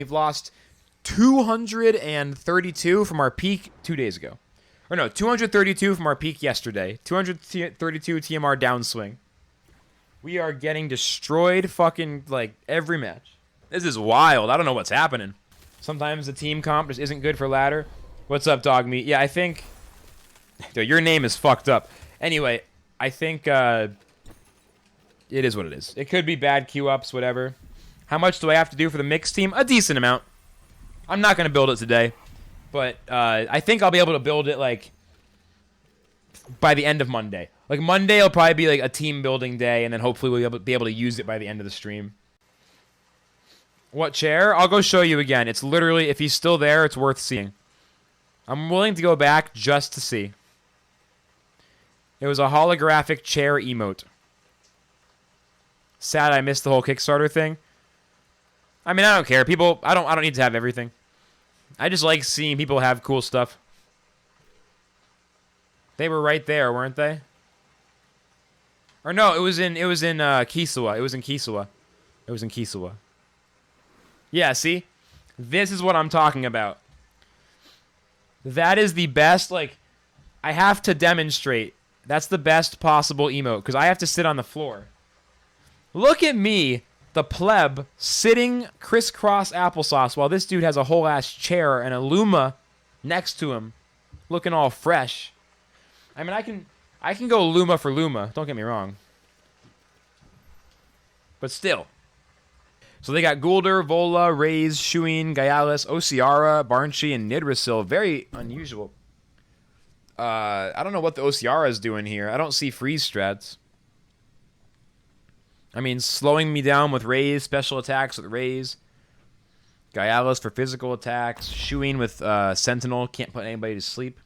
We've lost 232 from our peak 2 days ago. Or no, 232 from our peak yesterday. 232 TMR downswing. We are getting destroyed fucking, like, every match. This is wild. I don't know what's happening. Sometimes the team comp just isn't good for ladder. What's up, dog meat? Yeah, I think... Dude, your name is fucked up. Anyway, I think, it is what it is. It could be bad queue-ups, whatever. How much do I have to do for the mixed team? A decent amount. I'm not going to build it today. But I think I'll be able to build it, like, by the end of Monday. Like, Monday will probably be, like, a team building day, and then hopefully we'll be able to use it by the end of the stream. What chair? I'll go show you again. It's literally, if he's still there, it's worth seeing. I'm willing to go back just to see. It was a holographic chair emote. Sad I missed the whole Kickstarter thing. I mean, I don't care. People, I don't need to have everything. I just like seeing people have cool stuff. They were right there, weren't they? Or no, it was in Kisuwa. It was in Kisuwa. It was in Kisuwa. Yeah, see? This is what I'm talking about. That is the best, like, I have to demonstrate. That's the best possible emote, because I have to sit on the floor. Look at me, the pleb, sitting crisscross applesauce, while this dude has a whole-ass chair and a Luma next to him, looking all fresh. I mean, I can go Luma for Luma, don't get me wrong. But still. So they got Guldur, Vola, Raze, Shuin, Gyalis, Osiara, Barnchi, and Nidrasil. Very unusual. I don't know what the Osiara is doing here. I don't see freeze strats. I mean, slowing me down with Raze, special attacks with Raze. Gyalis for physical attacks. Shuin with Sentinel, can't put anybody to sleep.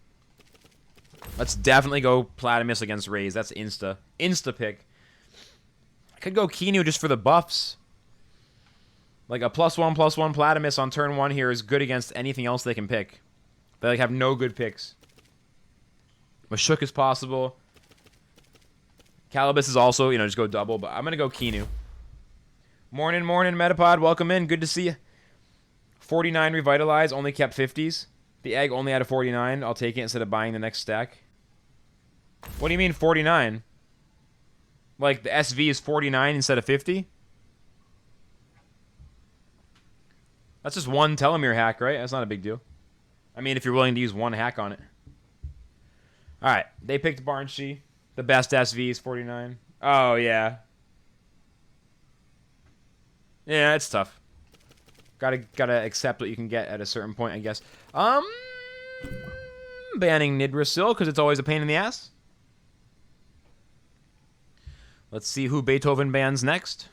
Let's definitely go Platimus against Raze. That's insta. Insta pick. I could go Kinu just for the buffs. Like a +1/+1 Platimus on turn 1 here is good against anything else they can pick. They like have no good picks. Mashuk is possible. Calibus is also, you know, just go double, but I'm going to go Kinu. Morning, Metapod. Welcome in. Good to see you. 49 Revitalize, only kept 50s. The egg only had a 49. I'll take it instead of buying the next stack. What do you mean 49? Like the SV is 49 instead of 50? That's just one telomere hack, right? That's not a big deal. I mean, if you're willing to use one hack on it. Alright, they picked Barnchi. The best SV is 49. Oh, yeah. Yeah, it's tough. Gotta accept what you can get at a certain point, I guess. Banning Nidrasil, because it's always a pain in the ass. Let's see who Beethoven bans next.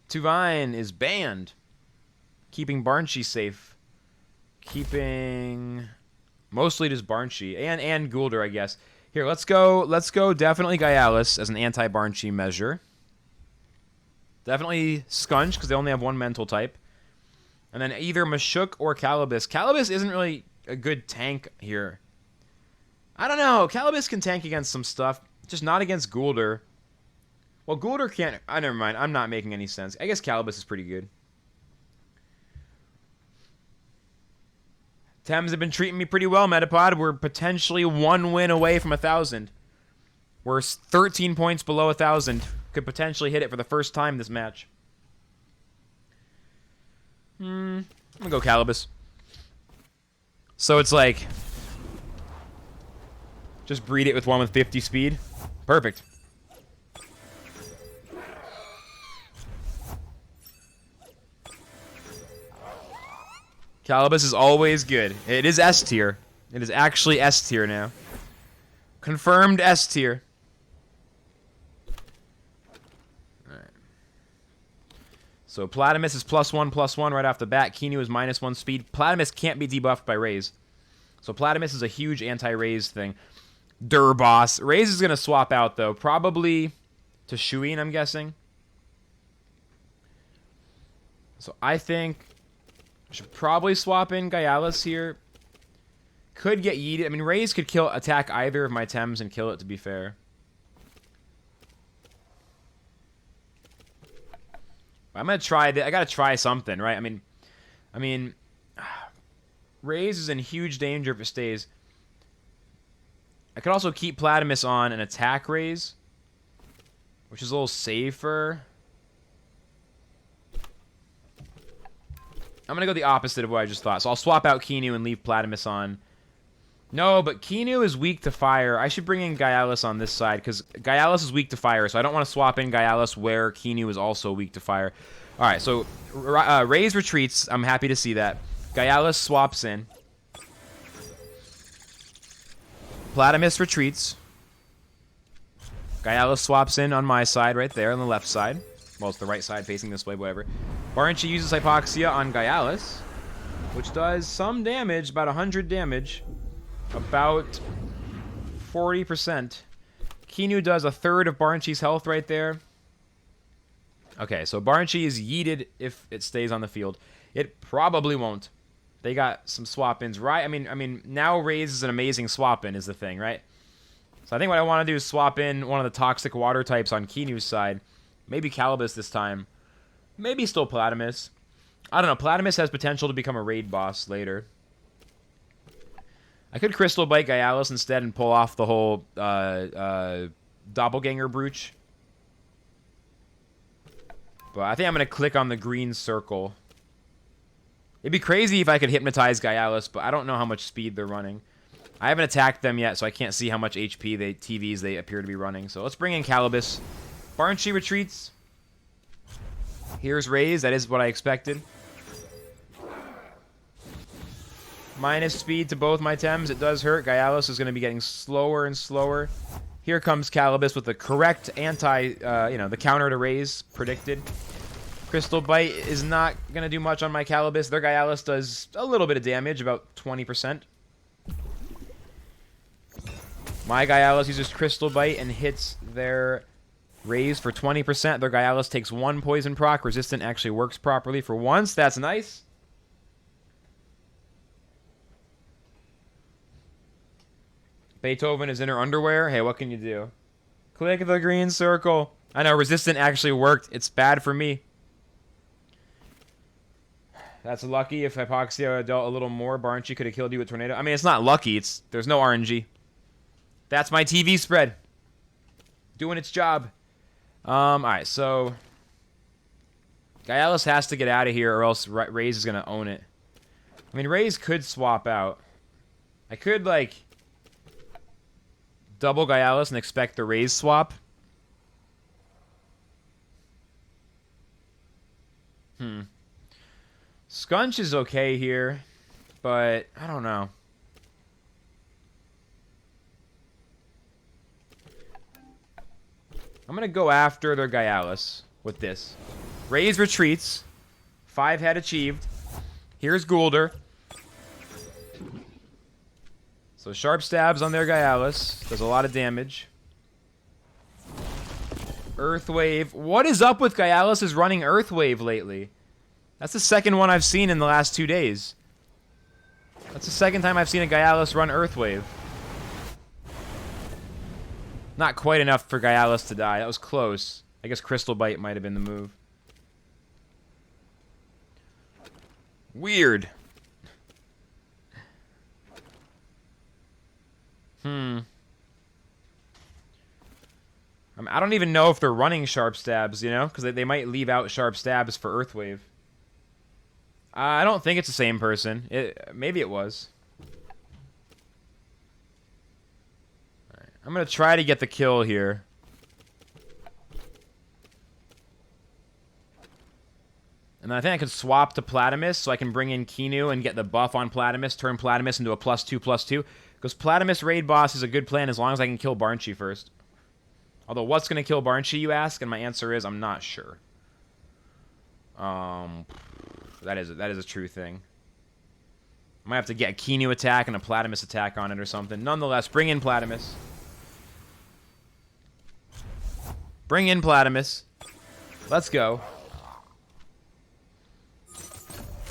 Tuvine is banned. Keeping Barnchi safe. Keeping mostly just Barnchi and Guldur, I guess. Here, let's go definitely Gyalis as an anti-Barnchi measure. Definitely Scunch, because they only have one mental type. And then either Mashuk or Calibus. Calibus isn't really a good tank here. I don't know. Calibus can tank against some stuff, just not against Guldur. Well, Guldur can't... never mind. I'm not making any sense. I guess Calibus is pretty good. Tems have been treating me pretty well, Metapod. We're potentially 1 win away from 1,000. We're 13 points below 1,000. Could potentially hit it for the first time this match. I'm gonna go Calibus. So it's like... just breed it with one with 50 speed. Perfect. Calibus is always good. It is S tier. It is actually S tier now. Confirmed S tier. Alright. So Platimus is +1/+1 right off the bat. Kinu is -1 speed. Platimus can't be debuffed by Raze. So Platimus is a huge anti-Raze thing. Boss. Raze is going to swap out, though. Probably to Shuin, I'm guessing. So I think I should probably swap in Gyalis here. Could get yeeted. I mean, Raze could attack either of my Tems and kill it, to be fair. I'm gonna try. I gotta try something, right? I mean, Raze is in huge danger if it stays. I could also keep Platimus on and attack Raze, which is a little safer. I'm gonna go the opposite of what I just thought. So I'll swap out Kinu and leave Platimus on. No, but Kinu is weak to fire. I should bring in Gyalis on this side, because Gyalis is weak to fire, so I don't want to swap in Gyalis where Kinu is also weak to fire. Alright, so Raze retreats. I'm happy to see that. Gyalis swaps in. Platimus retreats. Gyalis swaps in on my side right there, on the left side. Well, it's the right side facing this way, whatever. Barnchi uses Hypoxia on Gyalis, which does some damage, about 100 damage. About 40%. Kinu does a third of Barnchi's health right there. Okay, so Barnchi is yeeted if it stays on the field. It probably won't. They got some swap-ins, right? I mean, now Raze is an amazing swap-in is the thing, right? So I think what I want to do is swap in one of the toxic water types on Kinu's side. Maybe Calibus this time. Maybe still Platimus. I don't know. Platimus has potential to become a raid boss later. I could Crystal Bite Gyalis instead and pull off the whole Doppelganger Brooch. But I think I'm going to click on the green circle. It'd be crazy if I could hypnotize Gyalis, but I don't know how much speed they're running. I haven't attacked them yet, so I can't see how much HP TVs they appear to be running. So let's bring in Calibus. Barnchi retreats. Here's Raze. That is what I expected. Minus speed to both my Tems. It does hurt. Gyalis is going to be getting slower and slower. Here comes Calibus with the correct the counter to Raze predicted. Crystal Bite is not going to do much on my Calibus. Their Gyalis does a little bit of damage, about 20%. My Gyalis uses Crystal Bite and hits their Raze for 20%. Their Gyalis takes 1 poison proc. Resistant actually works properly for once. That's nice. Beethoven is in her underwear. Hey, what can you do? Click the green circle. I know, resistant actually worked. It's bad for me. That's lucky. If Hypoxia dealt a little more, Barnchi could have killed you with Tornado. I mean, it's not lucky. There's no RNG. That's my TV spread. Doing its job. Alright, so Gyalis has to get out of here or else Raze is going to own it. I mean, Raze could swap out. I could, like, double Gyalis and expect the Raze swap. Scunch is okay here, but I don't know. I'm going to go after their Gyalis with this. Raze retreats. 5 head achieved. Here's Guldur. So sharp stabs on their Gyalis. Does a lot of damage. Earth Wave. What is up with Gyalis is running Earth Wave lately? That's the second one I've seen in the last 2 days. That's the second time I've seen a Gyalis run Earth Wave. Not quite enough for Gyalis to die. That was close. I guess Crystal Bite might have been the move. Weird. I don't even know if they're running sharp stabs, you know? Because they might leave out sharp stabs for Earth Wave. I don't think it's the same person. Maybe it was. Alright, I'm going to try to get the kill here. And I think I could swap to Platimus so I can bring in Kinu and get the buff on Platimus, turn Platimus into a +2/+2. Because Platimus raid boss is a good plan as long as I can kill Barnchi first. Although, what's going to kill Barnchi, you ask? And my answer is, I'm not sure. That is a true thing. I might have to get a Kinu attack and a Platimus attack on it or something. Nonetheless, bring in Platimus. Bring in Platimus. Let's go.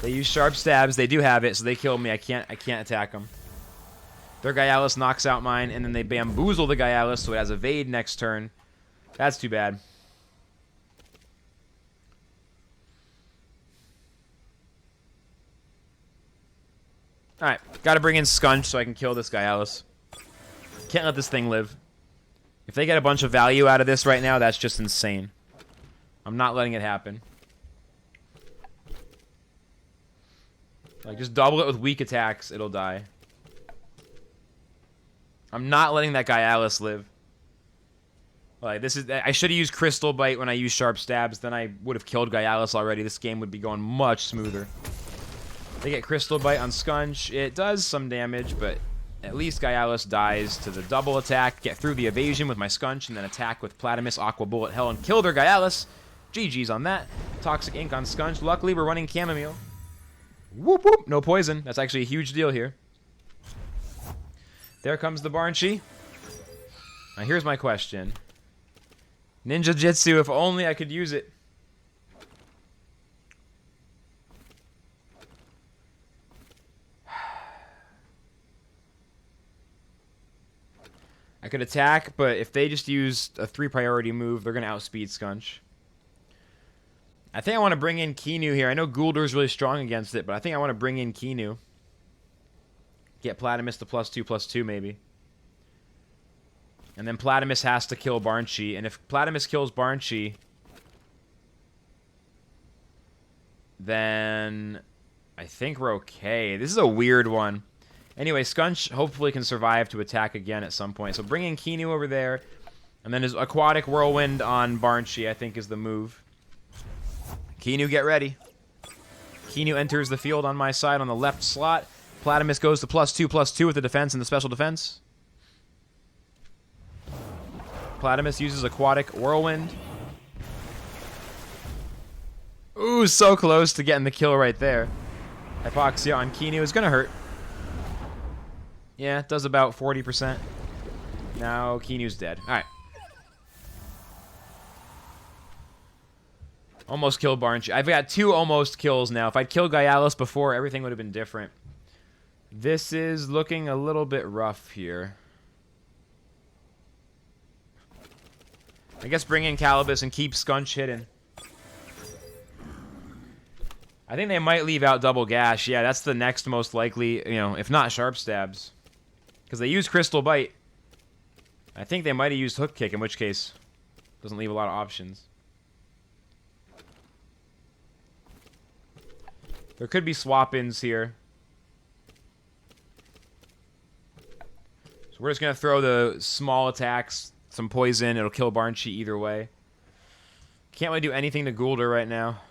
They use sharp stabs. They do have it, so they kill me. I can't attack them. Their Gyalis knocks out mine, and then they bamboozle the Gyalis, so it has evade next turn. That's too bad. Alright, gotta bring in Scunch so I can kill this Gyalis. Can't let this thing live. If they get a bunch of value out of this right now, that's just insane. I'm not letting it happen. Like, just double it with weak attacks, it'll die. I'm not letting that Gyalis live. Like, this is... I should have used Crystal Bite when I used Sharp Stabs. Then I would have killed Gyalis already. This game would be going much smoother. They get Crystal Bite on Scunch. It does some damage, but at least Gyalis dies to the double attack. Get through the evasion with my Scunch, and then attack with Platymus, Aqua Bullet, Hell, and kill their Gyalis. GG's on that. Toxic Ink on Scunch. Luckily, we're running Chamomile. Whoop, whoop. No poison. That's actually a huge deal here. There comes the Barnshee. Now, here's my question. Ninja Jitsu, if only I could use it. I could attack, but if they just use a 3 priority move, they're going to outspeed Scunch. I think I want to bring in Kinu here. I know Gul'dur's really strong against it, but I think I want to bring in Kinu. Get Platymus to +2/+2 maybe. And then Platymus has to kill Barnshee. And if Platymus kills Barnshee, then I think we're okay. This is a weird one. Anyway, Scunch hopefully can survive to attack again at some point. So bringing Kinu over there, and then his Aquatic Whirlwind on Barnshee, I think, is the move. Kinu, get ready. Kinu enters the field on my side on the left slot. Platymus goes to +2/+2 with the defense and the special defense. Platymus uses Aquatic Whirlwind. Ooh, so close to getting the kill right there. Hypoxia on Kinu is going to hurt. Yeah, it does about 40%. Now Kinu's dead. Alright. Almost killed Barnshee. I've got 2 almost kills now. If I'd killed Gyalis before, everything would have been different. This is looking a little bit rough here. I guess bring in Calibus and keep Scunch hidden. I think they might leave out Double Gash. Yeah, that's the next most likely, you know, if not Sharp Stabs. Because they use Crystal Bite. I think they might have used Hook Kick, in which case doesn't leave a lot of options. There could be swap-ins here. So we're just going to throw the small attacks, some poison. It'll kill Barnshee either way. Can't really do anything to Gul'dur right now.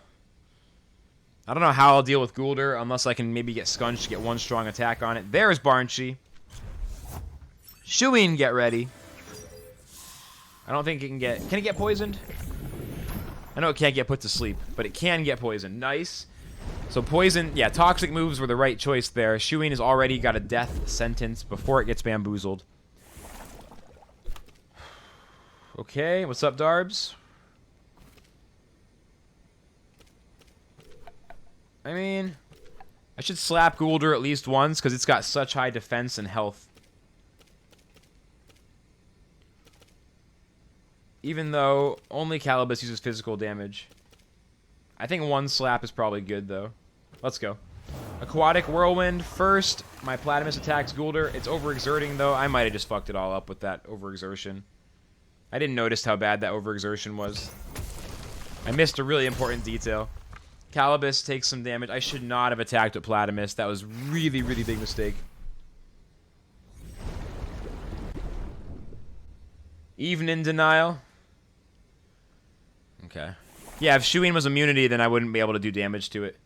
I don't know how I'll deal with Gul'dur unless I can maybe get Scunch to get 1 strong attack on it. There's Barnshee. Shuin, get ready. I don't think it can get... Can it get poisoned? I know it can't get put to sleep, but it can get poisoned. Nice. So poison... Yeah, toxic moves were the right choice there. Shuin has already got a death sentence before it gets bamboozled. Okay, what's up, Darbs? I mean, I should slap Gul'dur at least once because it's got such high defense and health. Even though only Calibus uses physical damage. I think 1 slap is probably good, though. Let's go. Aquatic Whirlwind first. My Platymus attacks Gul'dur. It's overexerting, though. I might have just fucked it all up with that overexertion. I didn't notice how bad that overexertion was. I missed a really important detail. Calibus takes some damage. I should not have attacked with Platymus. That was really, really big mistake. Even in denial. Okay. Yeah, if Shuin was immunity, then I wouldn't be able to do damage to it.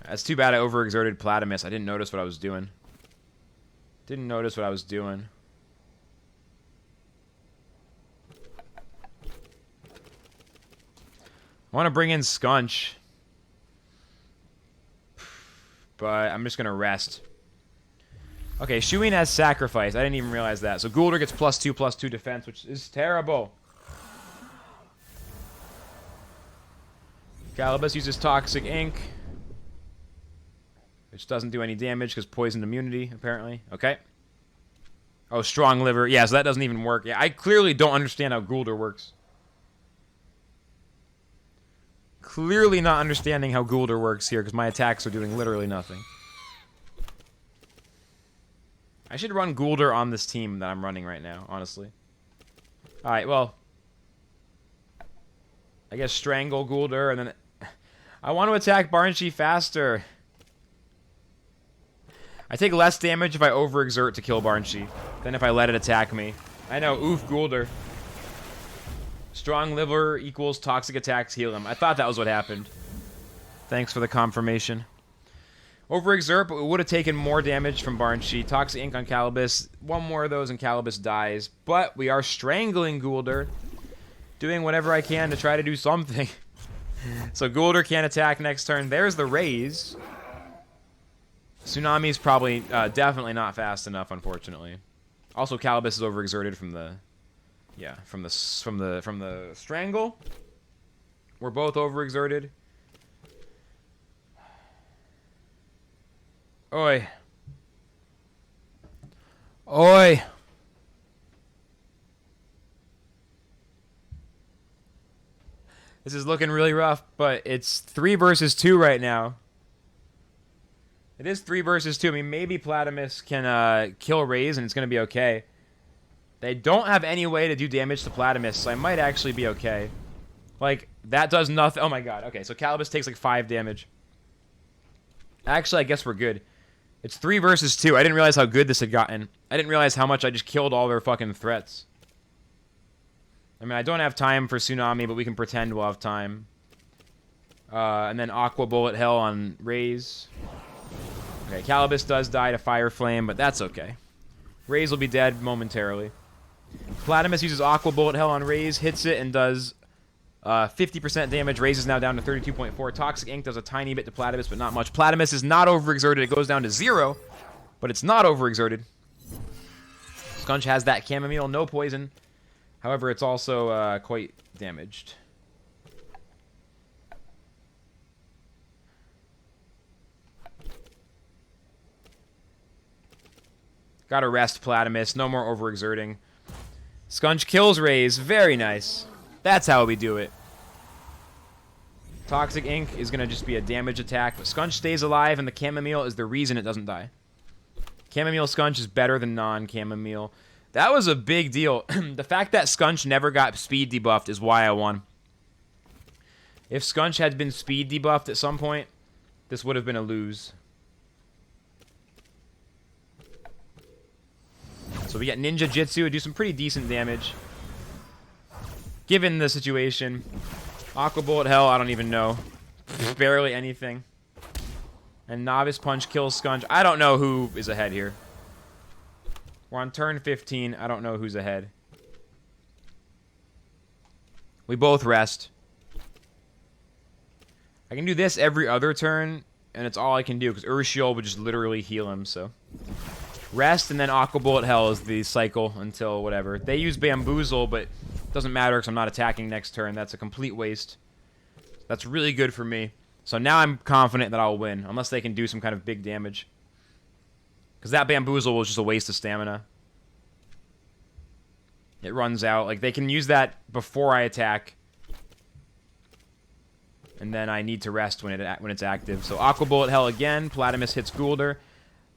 That's too bad I overexerted Platymus. I didn't notice what I was doing. Didn't notice what I was doing. I want to bring in Scunch. But I'm just going to rest. Okay, Shuin has Sacrifice. I didn't even realize that. So Gul'dur gets +2/+2 defense, which is terrible. Calibus uses Toxic Ink. which doesn't do any damage because poison immunity, apparently. Okay. Oh, strong liver. Yeah, so that doesn't even work. Yeah, I clearly don't understand how Guldur works. Clearly not understanding how Guldur works here because my attacks are doing literally nothing. I should run Guldur on this team that I'm running right now, honestly. Alright, well. I guess Strangle Guldur, and then... I want to attack Barnshee faster. I take less damage if I overexert to kill Barnshee than if I let it attack me. I know, oof, Guldur. Strong liver equals toxic attacks heal him. I thought that was what happened. Thanks for the confirmation. Overexert, but we would have taken more damage from Barnshee. Toxic Ink on Calibus. One more of those and Calibus dies. But we are strangling Guldur. Doing whatever I can to try to do something. So Guldur can't attack next turn. There's the raise. Tsunami's probably definitely not fast enough, unfortunately. Also, Calibus is overexerted from the... Yeah, from the strangle. We're both overexerted. Oi. Oi. This is looking really rough, but it's 3 versus 2 right now. It is 3 versus 2. I mean, maybe Platymus can kill Raze and it's going to be okay. They don't have any way to do damage to Platymus, so I might actually be okay. Like, that does nothing. Oh my god. Okay, so Calibus takes like 5 damage. Actually, I guess we're good. It's 3 versus 2. I didn't realize how good this had gotten. I didn't realize how much I just killed all their fucking threats. I mean, I don't have time for Tsunami, but we can pretend we'll have time. And then Aqua Bullet Hell on Raze. Okay, Calibus does die to Fire Flame, but that's okay. Raze will be dead momentarily. Platymus uses Aqua Bullet Hell on Raze, hits it, and does 50% damage. Raze is now down to 32.4. Toxic Ink does a tiny bit to Platymus, but not much. Platymus is not overexerted. It goes down to 0, but it's not overexerted. Skunch has that chamomile, no poison. However, it's also quite damaged. Gotta rest Platymus. No more overexerting. Skunch kills Raze. Very nice. That's how we do it. Toxic Ink is going to just be a damage attack, but Skunch stays alive, and the chamomile is the reason it doesn't die. Chamomile Skunch is better than non-chamomile. That was a big deal. The fact that Skunch never got speed debuffed is why I won. If Skunch had been speed debuffed at some point, this would have been a lose. So we get Ninja Jitsu, do some pretty decent damage. Given the situation. Aqua Bullet Hell, I don't even know. Barely anything. And Novice Punch kills Skunch. I don't know who is ahead here. We're on turn 15. I don't know who's ahead. We both rest. I can do this every other turn, and it's all I can do, because Urshiol would just literally heal him, so... Rest, and then Aqua Bullet Hell is the cycle until whatever. They use Bamboozle, but it doesn't matter because I'm not attacking next turn. That's a complete waste. That's really good for me. So now I'm confident that I'll win, unless they can do some kind of big damage. Because that Bamboozle was just a waste of stamina. It runs out. Like, they can use that before I attack. And then I need to rest when it's active. So Aqua Bullet Hell again. Platymus hits Guldur.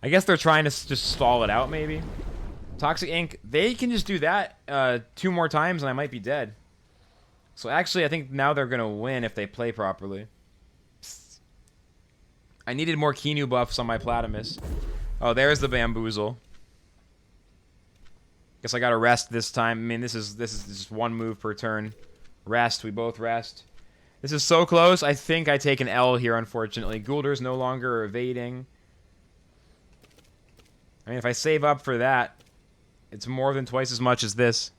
I guess they're trying to just stall it out, maybe. Toxic Ink, they can just do that 2 more times and I might be dead. So actually, I think now they're going to win if they play properly. I needed more Kinu buffs on my Platymus. Oh, there's the Bamboozle. Guess I got to rest this time. I mean, this is just 1 move per turn. Rest, we both rest. This is so close. I think I take an L here, unfortunately. Guldur's no longer evading. I mean, if I save up for that, it's more than twice as much as this.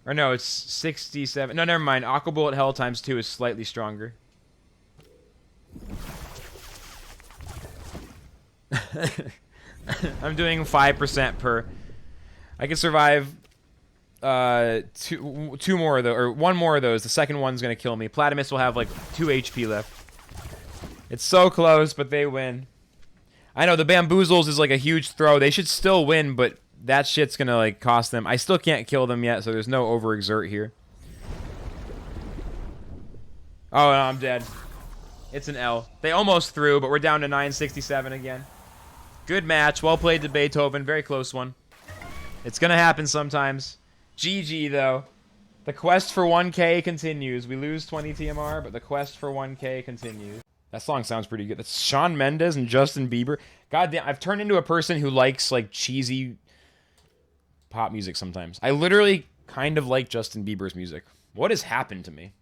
Or no, it's 67. No, never mind. Aqua Bullet Hell times 2 is slightly stronger. I'm doing 5% per. I can survive two more of those, or 1 more of those. The second one's going to kill me. Platymus will have like 2 HP left. It's so close, but they win. I know the Bamboozles is like a huge throw. They should still win, but that shit's gonna like cost them. I still can't kill them yet, so there's no overexert here. Oh, no, I'm dead. It's an L. They almost threw, but we're down to 967 again. Good match. Well played to Beethoven. Very close one. It's gonna happen sometimes. GG, though. The quest for 1K continues. We lose 20 TMR, but the quest for 1K continues. That song sounds pretty good. That's Shawn Mendes and Justin Bieber. God damn, I've turned into a person who likes, like, cheesy pop music sometimes. I literally kind of like Justin Bieber's music. What has happened to me?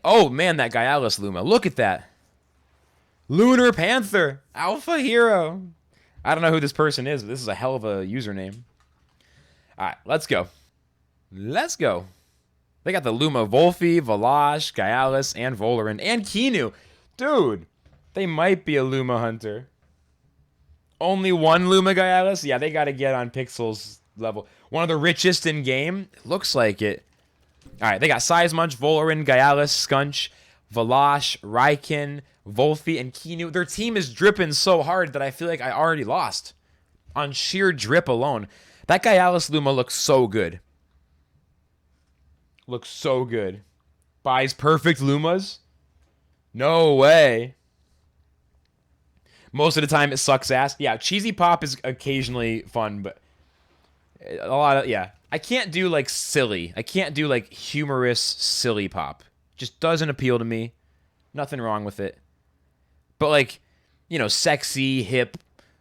Oh, man, that guy Alice Luma. Look at that. Lunar Panther. Alpha Hero. I don't know who this person is, but this is a hell of a username. All right, let's go. Let's go. They got the Luma Volfi, Valash, Gyalis, and Volarin, and Kinu. Dude, they might be a Luma hunter. Only one Luma Gyalis? Yeah, they got to get on Pixel's level. One of the richest in game? It looks like it. All right, they got Seismunch, Volarin, Gyalis, Skunch, Valash, Raikin, Volfi, and Kinu. Their team is dripping so hard that I feel like I already lost. On sheer drip alone. That Gyalis Luma looks so good. Looks so good. Buys perfect Lumas? No way. Most of the time it sucks ass. Yeah, cheesy pop is occasionally fun, but a lot of, yeah. I can't do like silly. I can't do like humorous silly pop. Just doesn't appeal to me. Nothing wrong with it. But like, you know, sexy, hip,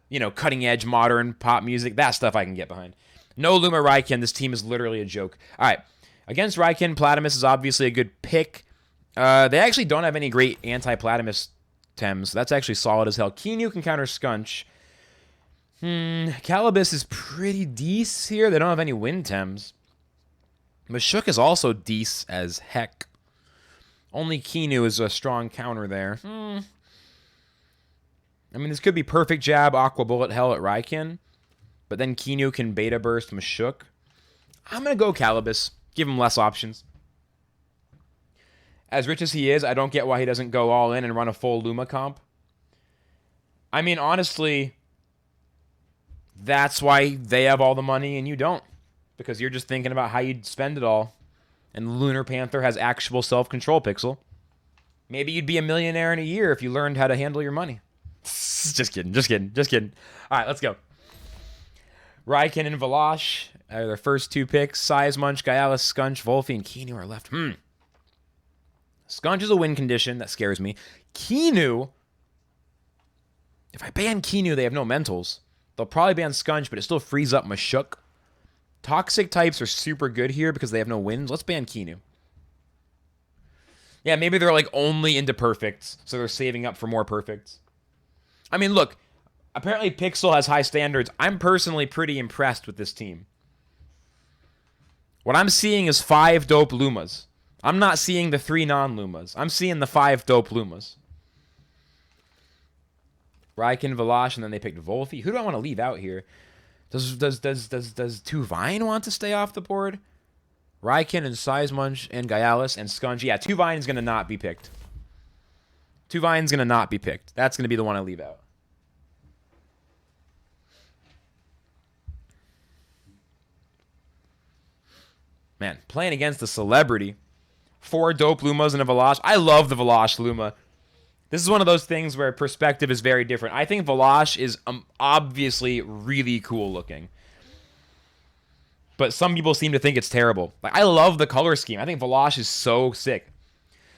you know, cutting edge, modern pop music, that stuff I can get behind. No Luma Raikin. This team is literally a joke. All right. Against Raikin, Platimus is obviously a good pick. They actually don't have any great anti-Platimus Tems. That's actually solid as hell. Kinu can counter Skunch. Calibus is pretty decent here. They don't have any wind Tems. Mashuk is also decent as heck. Only Kinu is a strong counter there. I mean, this could be perfect jab, Aqua Bullet Hell at Raikin. But then Kinu can beta burst Mashuk. I'm going to go Calibus. Give him less options. As rich as he is, I don't get why he doesn't go all in and run a full Luma comp. I mean, honestly, that's why they have all the money and you don't. Because you're just thinking about how you'd spend it all. And Lunar Panther has actual self-control, Pixel. Maybe you'd be a millionaire in a year if you learned how to handle your money. Just kidding, just kidding, just kidding. All right, let's go. Raikin and Valash are their first two picks. Seismunch, Gyalis, Skunch, Volfi, and Kinu are left. Skunch is a win condition. That scares me. Kinu. If I ban Kinu, they have no mentals. They'll probably ban Skunch, but it still frees up Mashuk. Toxic types are super good here because they have no wins. Let's ban Kinu. Yeah, maybe they're like only into perfects, so they're saving up for more perfects. I mean, look. Apparently Pixel has high standards. I'm personally pretty impressed with this team. What I'm seeing is 5 dope Lumas. I'm not seeing the 3 non-Lumas. I'm seeing the 5 dope Lumas. Raikin, Valash, and then they picked Volfi. Who do I want to leave out here? Does Tuvine want to stay off the board? Raikin and Seismunch and Gyalis and Skunch. Yeah, Tuvine's going to not be picked. Tuvine's going to not be picked. That's going to be the one I leave out. Man, playing against the celebrity. 4 dope Lumas and a Valash. I love the Valash Luma. This is one of those things where perspective is very different. I think Valash is obviously really cool looking. But some people seem to think it's terrible. Like, I love the color scheme. I think Valash is so sick.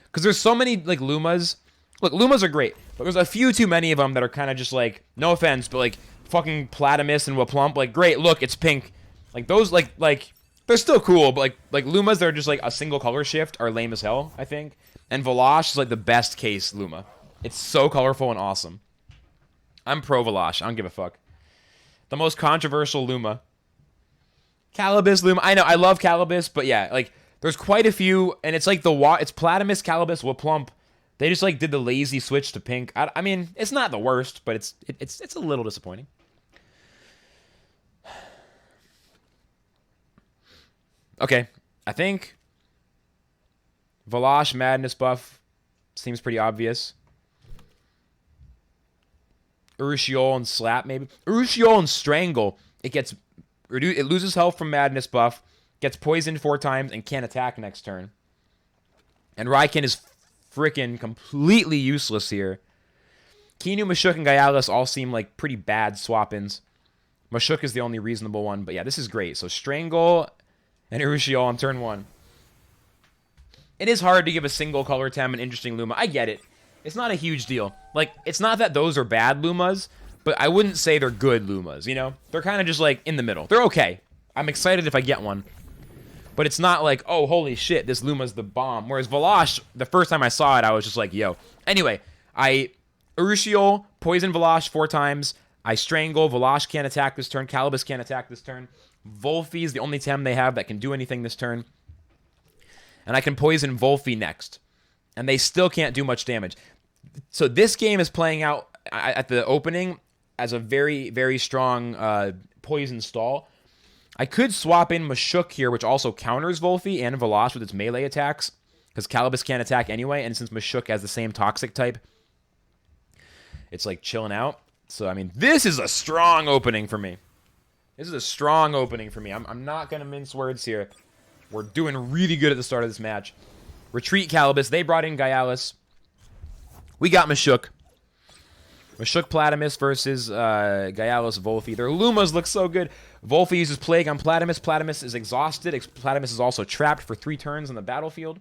Because there's so many, like, Lumas. Look, Lumas are great. But there's a few too many of them that are kind of just, like, no offense, but, like, fucking Platimus and Waplump. Like, great, look, it's pink. Like, those, like... They're still cool, but like Lumas that are just like a single color shift are lame as hell, I think. And Valash is like the best case Luma. It's so colorful and awesome. I'm pro Valash. I don't give a fuck. The most controversial Luma. Calibus Luma. I know, I love Calibus, but yeah, like there's quite a few, and it's like it's Platimus, Calibus, Waplump. They just like did the lazy switch to pink. I mean, it's not the worst, but it's a little disappointing. Okay, I think Valash Madness buff seems pretty obvious. Urushiol and Slap, maybe. Urushiol and Strangle. It loses health from Madness buff, gets poisoned 4 times, and can't attack next turn. And Raiken is freaking completely useless here. Kinu, Mashuk, and Gaialis all seem like pretty bad swap-ins. Mashuk is the only reasonable one, but yeah, this is great. So Strangle and Urushiol on turn 1. It is hard to give a single color Tem an interesting Luma. I get it. It's not a huge deal. Like, it's not that those are bad Lumas, but I wouldn't say they're good Lumas, you know? They're kind of just, like, in the middle. They're okay. I'm excited if I get one. But it's not like, oh, holy shit, this Luma's the bomb. Whereas Valash, the first time I saw it, I was just like, yo. Anyway, Urushiol, poison Valash 4 times. I Strangle. Valash can't attack this turn. Calibus can't attack this turn. Volphi is the only Tem they have that can do anything this turn. And I can poison Volphi next. And they still can't do much damage. So this game is playing out at the opening as a very, very strong poison stall. I could swap in Mashuk here, which also counters Volphi and Valash with its melee attacks, because Calibus can't attack anyway, and since Mashuk has the same toxic type, it's like chilling out. So, I mean, this is a strong opening for me. This is a strong opening for me. I'm not going to mince words here. We're doing really good at the start of this match. Retreat Calibus. They brought in Gaialis. We got Mashuk. Mashuk Platimus versus Gaialis Volphi. Their Lumas look so good. Volphi uses Plague on Platimus. Platimus is exhausted. Platimus is also trapped for 3 turns on the battlefield.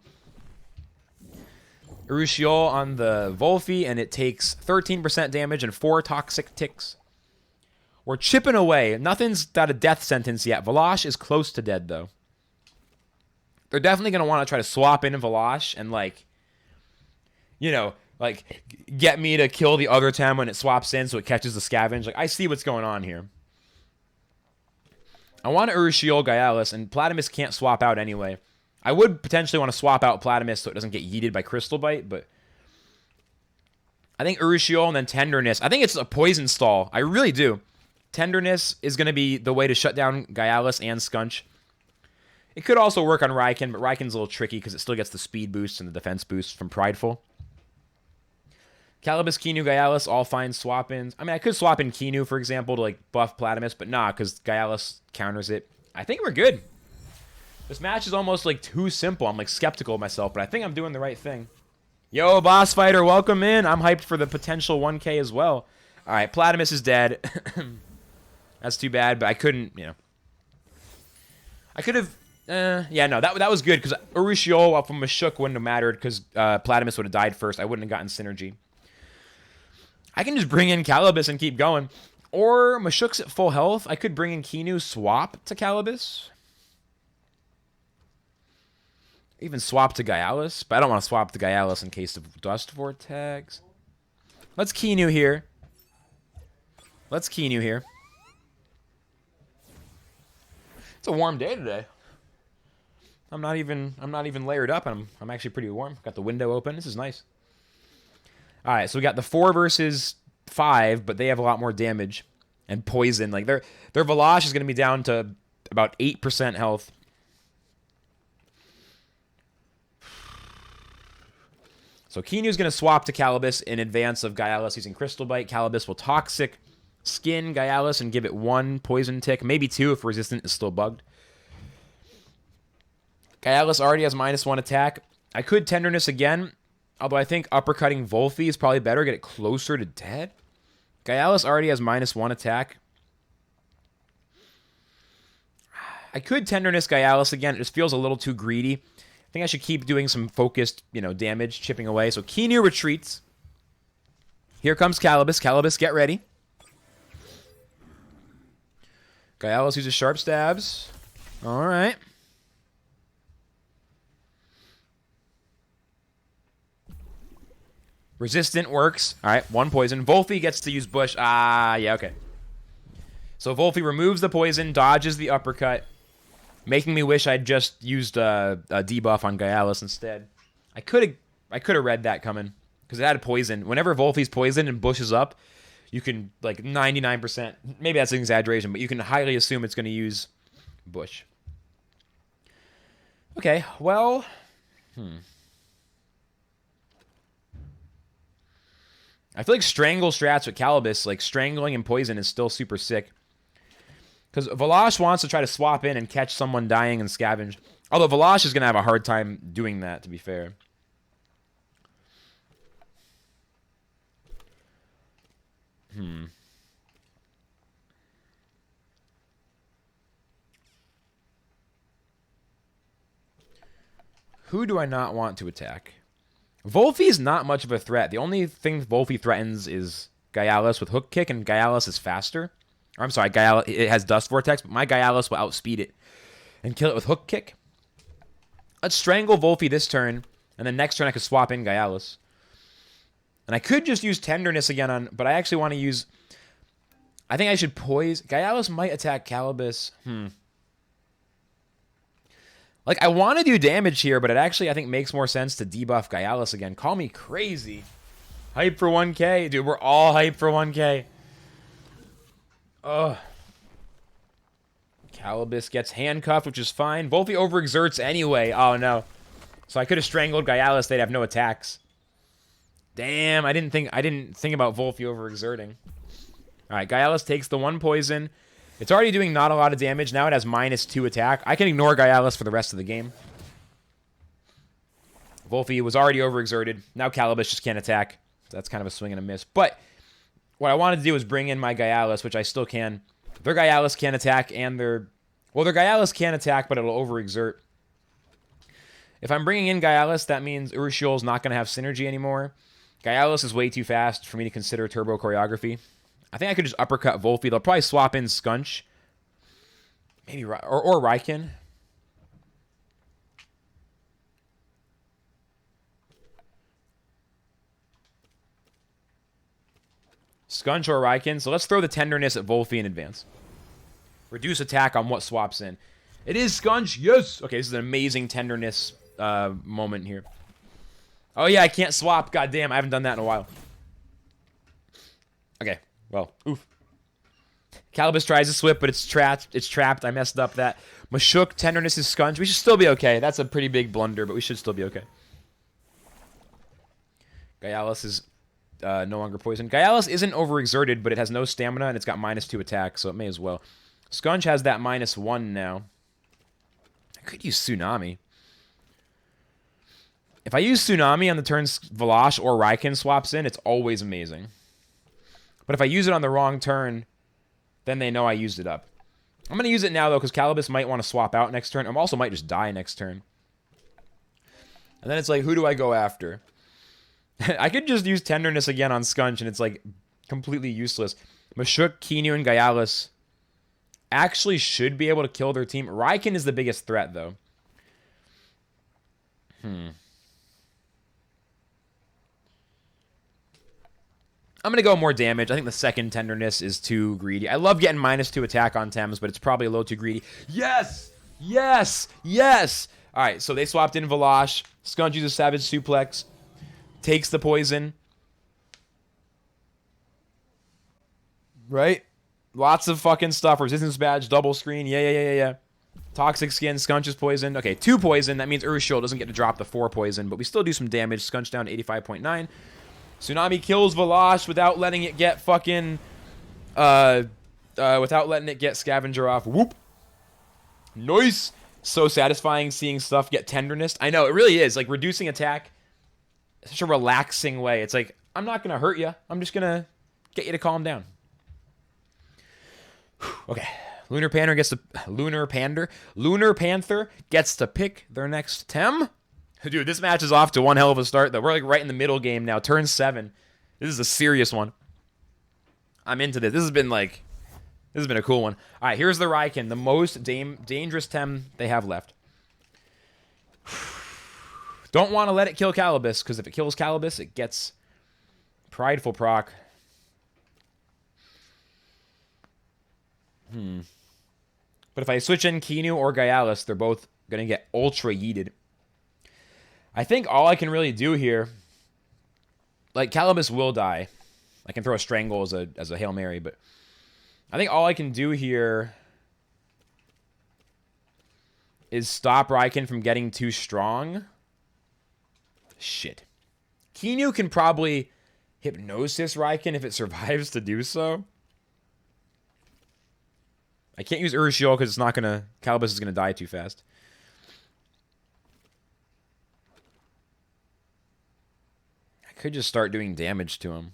Urushiol on the Volphi, and it takes 13% damage and 4 toxic ticks. We're chipping away. Nothing's got a death sentence yet. Valash is close to dead, though. They're definitely going to want to try to swap in Valash and, like, you know, like, get me to kill the other Tem when it swaps in so it catches the Scavenge. Like, I see what's going on here. I want to Urushiol Gaialis, and Platimus can't swap out anyway. I would potentially want to swap out Platimus so it doesn't get yeeted by Crystal Bite, but I think Urushiol and then Tenderness. I think it's a poison stall. I really do. Tenderness is going to be the way to shut down Gaialis and Skunch. It could also work on Raiken, but Raiken's a little tricky because it still gets the speed boost and the defense boost from Prideful. Calibus, Kinu, Gaialis, all fine swap-ins. I mean, I could swap in Kinu, for example, to, like, buff Platimus, but nah, because Gaialis counters it. I think we're good. This match is almost, like, too simple. I'm, like, skeptical of myself, but I think I'm doing the right thing. Yo, Boss Fighter, welcome in. I'm hyped for the potential 1K as well. All right, Platimus is dead. That's too bad, but I couldn't, you know. I could have... yeah, no, that was good, because Urushiol from Mashuk wouldn't have mattered, because Platimus would have died first. I wouldn't have gotten synergy. I can just bring in Calibus and keep going. Or Mashuk's at full health. I could bring in Kinu, swap to Calibus. Even swap to Gaialis, but I don't want to swap to Gaialis in case of Dust Vortex. Let's Kinu here. Let's Kinu here. It's a warm day today. I'm not even layered up. I'm actually pretty warm. Got the window open. This is nice. All right, so we got the 4 versus 5, but they have a lot more damage and poison. Like their Valash is going to be down to about 8% health. So Kinu's going to swap to Calibus in advance of Gaialis using Crystal Bite. Calibus will Toxic Skin Gaialis and give it 1 poison tick, maybe 2 if Resistant is still bugged. Gaialis already has -1 attack. I could Tenderness again, although I think uppercutting Volphi is probably better, get it closer to dead. Gaialis already has -1 attack. I could Tenderness Gaialis again. It just feels a little too greedy. I think I should keep doing some focused, you know, damage, chipping away. So Kinu retreats. Here comes Calibus. Calibus, get ready. Gaialis uses Sharp Stabs. All right. Resistant works. All right, 1 poison. Volphi gets to use Bush. Ah, yeah, okay. So Volphi removes the poison, dodges the uppercut, making me wish I'd just used a debuff on Gaialis instead. I could have read that coming because it had poison. Whenever Volphi's poisoned and Bush is up, you can, like, 99%, maybe that's an exaggeration, but you can highly assume it's going to use Bush. Okay, well, I feel like Strangle strats with Calibus, like Strangling and Poison is still super sick. Because Velash wants to try to swap in and catch someone dying and scavenge. Although Velash is going to have a hard time doing that, to be fair. Who do I not want to attack? Volphy is not much of a threat. The only thing Volphy threatens is Gaialis with Hook Kick, and Gaialis is faster. Or, I'm sorry, Gaialis, it has Dust Vortex, but my Gaialis will outspeed it and kill it with Hook Kick. Let's Strangle Volphy this turn, and then next turn I could swap in Gaialis. And I could just use Tenderness again on, but I actually want to use... I think I should Poise. Gaialis might attack Calibus. Like, I want to do damage here, but it actually, I think, makes more sense to debuff Gaialis again. Call me crazy. Hype for 1K? Dude, we're all hype for 1K. Ugh. Calibus gets handcuffed, which is fine. Volphy overexerts anyway. Oh, no. So I could have strangled Gaialis. They'd have no attacks. Damn, I didn't think about Volphy overexerting. All right, Gaialis takes the 1 poison. It's already doing not a lot of damage. Now it has -2 attack. I can ignore Gaialis for the rest of the game. Volphy was already overexerted. Now Calibus just can't attack. So that's kind of a swing and a miss. But what I wanted to do was bring in my Gaialis, which I still can. Their Gaialis can attack, and their Gaialis can attack, but it'll overexert. If I'm bringing in Gaialis, that means Urushiol's not going to have synergy anymore. Gaialis is way too fast for me to consider turbo choreography. I think I could just uppercut Volphy. They'll probably swap in Skunch. Maybe, or Raiken. Skunch or Raiken. So let's throw the Tenderness at Volphy in advance. Reduce attack on what swaps in. It is Skunch. Yes. Okay, this is an amazing Tenderness moment here. Oh, yeah, I can't swap. God damn, I haven't done that in a while. Okay, well, oof. Calibus tries to swip, but it's trapped. It's trapped. I messed up that. Mashuk, Tenderness is Skunch. We should still be okay. That's a pretty big blunder, but we should still be okay. Gaialis is no longer poisoned. Gaialis isn't overexerted, but it has no stamina, and it's got -2 attack, so it may as well. Skunch has that -1 now. I could use Tsunami. If I use Tsunami on the turns Velash or Raiken swaps in, it's always amazing. But if I use it on the wrong turn, then they know I used it up. I'm going to use it now, though, because Calibus might want to swap out next turn. I also might just die next turn. And then it's like, who do I go after? I could just use Tenderness again on Skunch, and it's, like, completely useless. Mashuk, Kinu, and Gaialis actually should be able to kill their team. Raiken is the biggest threat, though. I'm going to go more damage. I think the second Tenderness is too greedy. I love getting -2 attack on Tems, but it's probably a little too greedy. Yes! Yes! Yes! All right, so they swapped in Velash. Skunch uses Savage Suplex. Takes the poison. Right? Lots of fucking stuff. Resistance badge, double screen. Yeah. Toxic skin, Skunch is poisoned. Okay, 2 poison. That means Urushiol doesn't get to drop the 4 poison, but we still do some damage. Skunch down to 85.9. Tsunami kills Velash without letting it get fucking... without letting it get Scavenger off. Whoop. Nice. So satisfying seeing stuff get Tenderness. I know, it really is. Like, reducing attack... such a relaxing way. It's like, I'm not going to hurt you. I'm just going to get you to calm down. Okay. Lunar Panther gets to pick their next Tem. Dude, this match is off to one hell of a start, though. We're like right in the middle game now. Turn 7. This is a serious one. I'm into this. This has been a cool one. All right, here's the Raiken, the most dangerous Tem they have left. Don't want to let it kill Calibus, because if it kills Calibus, it gets Prideful proc. But if I switch in Kinu or Gaialis, they're both going to get ultra yeeted. I think all I can really do here... like, Calibus will die. I can throw a Strangle as a Hail Mary, but... I think all I can do here... is stop Raiken from getting too strong. Shit. Kinu can probably Hypnosis Raiken if it survives to do so. I can't use Urshiol because it's not going to... Calibus is going to die too fast. I could just start doing damage to him.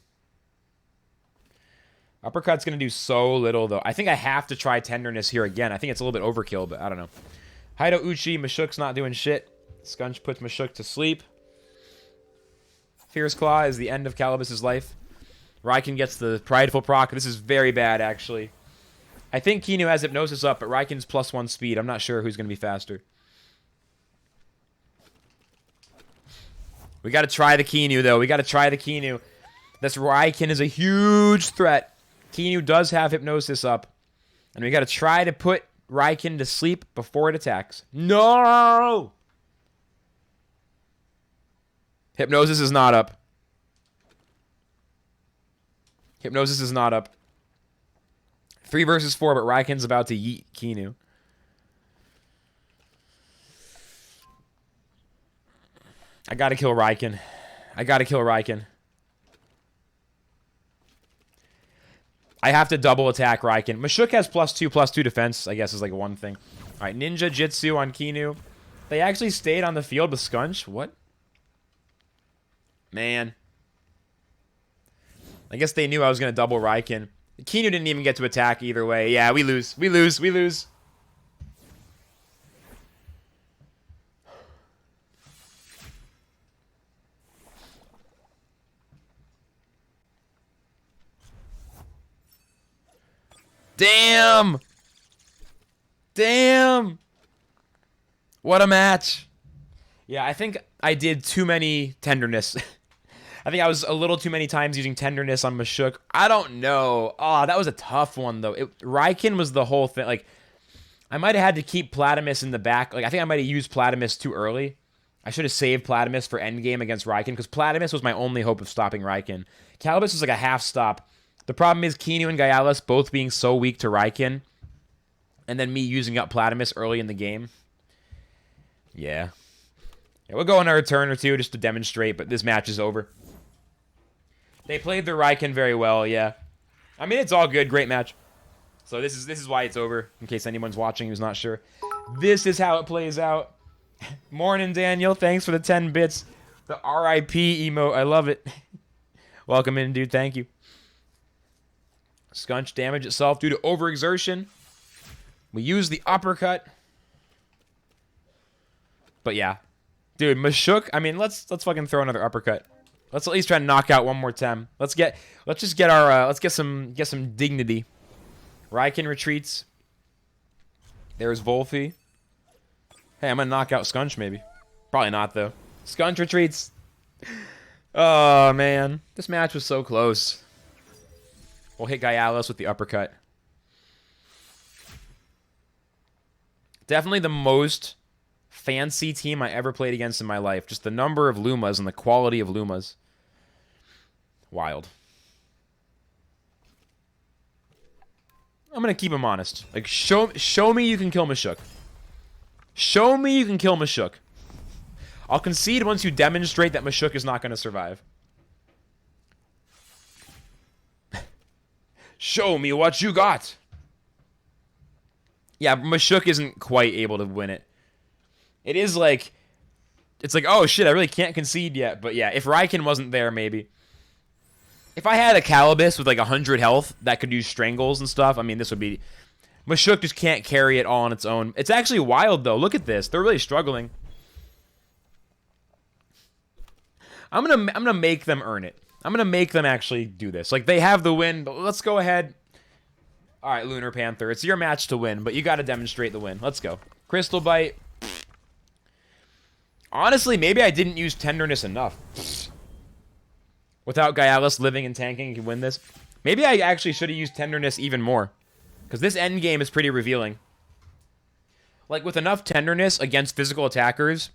Uppercut's going to do so little, though. I think I have to try Tenderness here again. I think it's a little bit overkill, but I don't know. Haido Uchi, Mashuk's not doing shit. Scunch puts Mashuk to sleep. Fierce Claw is the end of Calibus's life. Raiken gets the Prideful proc. This is very bad, actually. I think Kinu has Hypnosis up, but Raiken's +1 speed. I'm not sure who's going to be faster. We got to try the Kinu, though. We got to try the Kinu. This Raiken is a huge threat. Kinu does have Hypnosis up. And we got to try to put Raiken to sleep before it attacks. No! Hypnosis is not up. Hypnosis is not up. 3 versus 4, but Raiken's about to yeet Kinu. I gotta kill Raiken. I gotta kill Raiken. I have to double attack Raiken. Mashuk has +2/+2 defense, I guess is like one thing. Alright, Ninja Jitsu on Kinu. They actually stayed on the field with Scunch? What? Man. I guess they knew I was going to double Raiken. Kinu didn't even get to attack either way. Yeah, we lose. We lose. We lose. Damn! Damn! What a match. Yeah, I think I did too many Tenderness. I think I was a little too many times using Tenderness on Mashuk. I don't know. Oh, that was a tough one, though. Raiken was the whole thing. Like, I might have had to keep Platimus in the back. Like, I think I might have used Platimus too early. I should have saved Platimus for endgame against Raiken, because Platimus was my only hope of stopping Raiken. Calibus was like a half stop. The problem is Kinu and Gaialis both being so weak to Raiken, and then me using up Platimus early in the game. Yeah. We'll go on our turn or two just to demonstrate, but this match is over. They played the Raiken very well, yeah. I mean, it's all good. Great match. So this is why it's over, in case anyone's watching who's not sure. This is how it plays out. Morning, Daniel. Thanks for the 10 bits. The RIP emote. I love it. Welcome in, dude. Thank you. Scunch damage itself due to overexertion. We use the uppercut. But yeah. Dude, Mashuk, I mean, let's fucking throw another uppercut. Let's at least try to knock out one more Tem. Let's get some dignity. Raiken retreats. There's Volfi. Hey, I'm gonna knock out Scunch maybe. Probably not though. Scunch retreats. Oh man, this match was so close. We'll hit Gaialis with the uppercut. Definitely the most fancy team I ever played against in my life. Just the number of Lumas and the quality of Lumas. Wild. I'm gonna keep him honest. Like, show me you can kill Mashuk. Show me you can kill Mashuk. I'll concede once you demonstrate that Mashuk is not gonna survive. Show me what you got. Yeah, Mashuk isn't quite able to win it. It is like... It's like, oh shit, I really can't concede yet. But yeah, if Raiken wasn't there, maybe. If I had a Calibus with like 100 health that could use Strangles and stuff, I mean, this would be... Mashuk just can't carry it all on its own. It's actually wild, though. Look at this. They're really struggling. I'm gonna make them earn it. I'm gonna make them actually do this. Like, they have the win, but let's go ahead. All right, Lunar Panther. It's your match to win, but you got to demonstrate the win. Let's go. Crystal Bite. Honestly, maybe I didn't use Tenderness enough. Without Gaialis living and tanking, you can win this. Maybe I actually should have used Tenderness even more. Because this endgame is pretty revealing. Like, with enough Tenderness against physical attackers,